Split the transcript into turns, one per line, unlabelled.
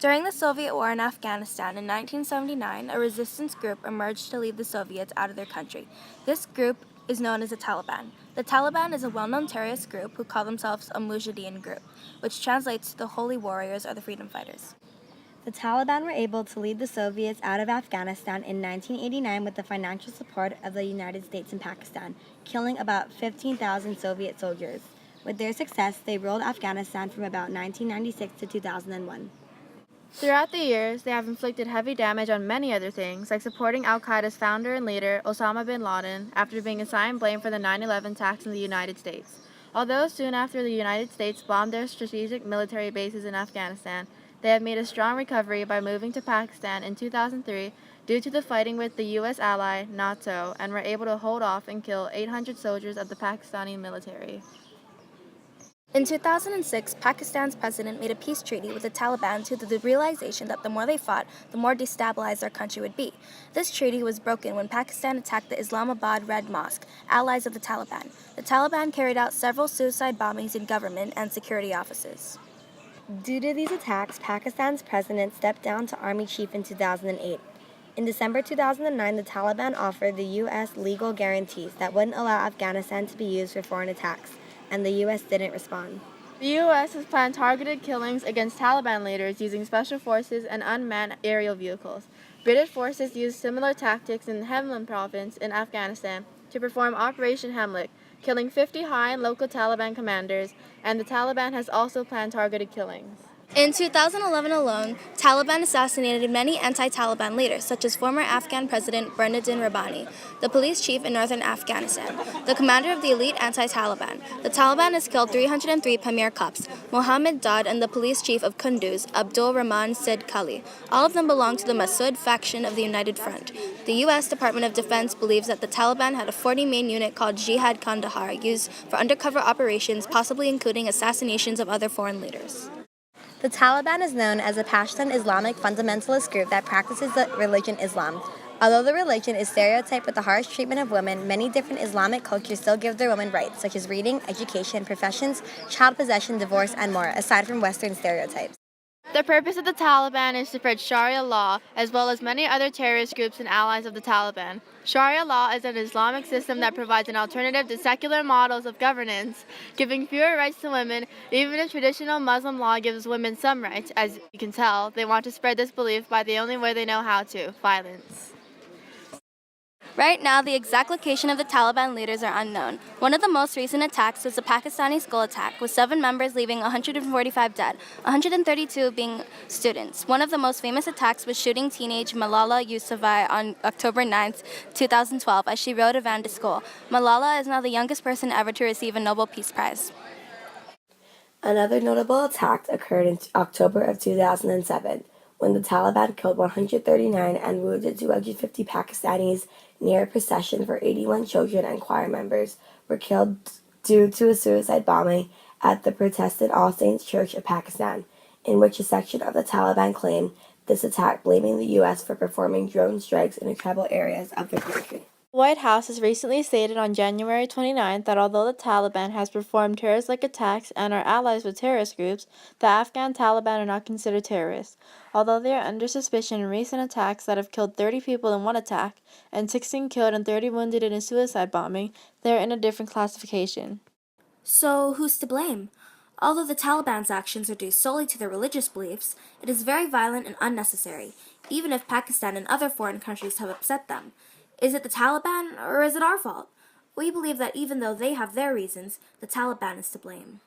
During the Soviet War in Afghanistan in 1979, a resistance group emerged to lead the Soviets out of their country. This group is known as the Taliban. The Taliban is a well-known terrorist group who call themselves a Mujahideen group, which translates to the Holy Warriors or the Freedom Fighters.
The Taliban were able to lead the Soviets out of Afghanistan in 1989 with the financial support of the United States and Pakistan, killing about 15,000 Soviet soldiers. With their success, they ruled Afghanistan from about 1996 to 2001.
Throughout the years, they have inflicted heavy damage on many other things, like supporting al-Qaeda's founder and leader, Osama bin Laden, after being assigned blame for the 9/11 attacks in the United States. Although soon after the United States bombed their strategic military bases in Afghanistan, they have made a strong recovery by moving to Pakistan in 2003 due to the fighting with the U.S. ally, NATO, and were able to hold off and kill 800 soldiers of the Pakistani military.
In 2006, Pakistan's president made a peace treaty with the Taliban due to the realization that the more they fought, the more destabilized their country would be. This treaty was broken when Pakistan attacked the Islamabad Red Mosque, allies of the Taliban. The Taliban carried out several suicide bombings in government and security offices.
Due to these attacks, Pakistan's president stepped down to army chief in 2008. In December 2009, the Taliban offered the U.S. legal guarantees that wouldn't allow Afghanistan to be used for foreign attacks, and the U.S. didn't respond.
The U.S. has planned targeted killings against Taliban leaders using special forces and unmanned aerial vehicles. British forces used similar tactics in Helmand province in Afghanistan to perform Operation Hemlick, killing 50 high and local Taliban commanders, and the Taliban has also planned targeted killings.
In 2011 alone, Taliban assassinated many anti-Taliban leaders, such as former Afghan President Bernardin Rabbani, the police chief in northern Afghanistan, the commander of the elite anti-Taliban. The Taliban has killed 303 Pamir cops, Mohammed Dad, and the police chief of Kunduz, Abdul Rahman Sid Kylie. All of them belong to the Massoud faction of the United Front. The U.S. Department of Defense believes that the Taliban had a 40-man unit called Jihad Kandahar used for undercover operations, possibly including assassinations of other foreign leaders.
The Taliban is known as a Pashtun Islamic fundamentalist group that practices the religion Islam. Although the religion is stereotyped with the harsh treatment of women, many different Islamic cultures still give their women rights, such as reading, education, professions, child possession, divorce, and more, aside from Western stereotypes.
The purpose of the Taliban is to spread Sharia law, as well as many other terrorist groups and allies of the Taliban. Sharia law is an Islamic system that provides an alternative to secular models of governance, giving fewer rights to women. Even if traditional Muslim law gives women some rights, as you can tell, they want to spread this belief by the only way they know how to, violence.
Right now, the exact location of the Taliban leaders are unknown. One of the most recent attacks was the Pakistani school attack, with 7 members leaving 145 dead, 132 being students. One of the most famous attacks was shooting teenage Malala Yousafzai on October 9, 2012, as she rode a van to school. Malala is now the youngest person ever to receive a Nobel Peace Prize.
Another notable attack occurred in October of 2007, when the Taliban killed 139 and wounded 250 Pakistanis near a procession for 81 children and choir members were killed due to a suicide bombing at the Protestant All Saints Church of Pakistan, in which a section of the Taliban claimed this attack, blaming the U.S. for performing drone strikes in tribal areas of the country.
The White House has recently stated on January 29 that although the Taliban has performed terrorist-like attacks and are allies with terrorist groups, the Afghan Taliban are not considered terrorists. Although they are under suspicion in recent attacks that have killed 30 people in one attack and 16 killed and 30 wounded in a suicide bombing, they are in a different classification.
So, who's to blame? Although the Taliban's actions are due solely to their religious beliefs, it is very violent and unnecessary, even if Pakistan and other foreign countries have upset them. Is it the Taliban, or is it our fault? We believe that even though they have their reasons, the Taliban is to blame.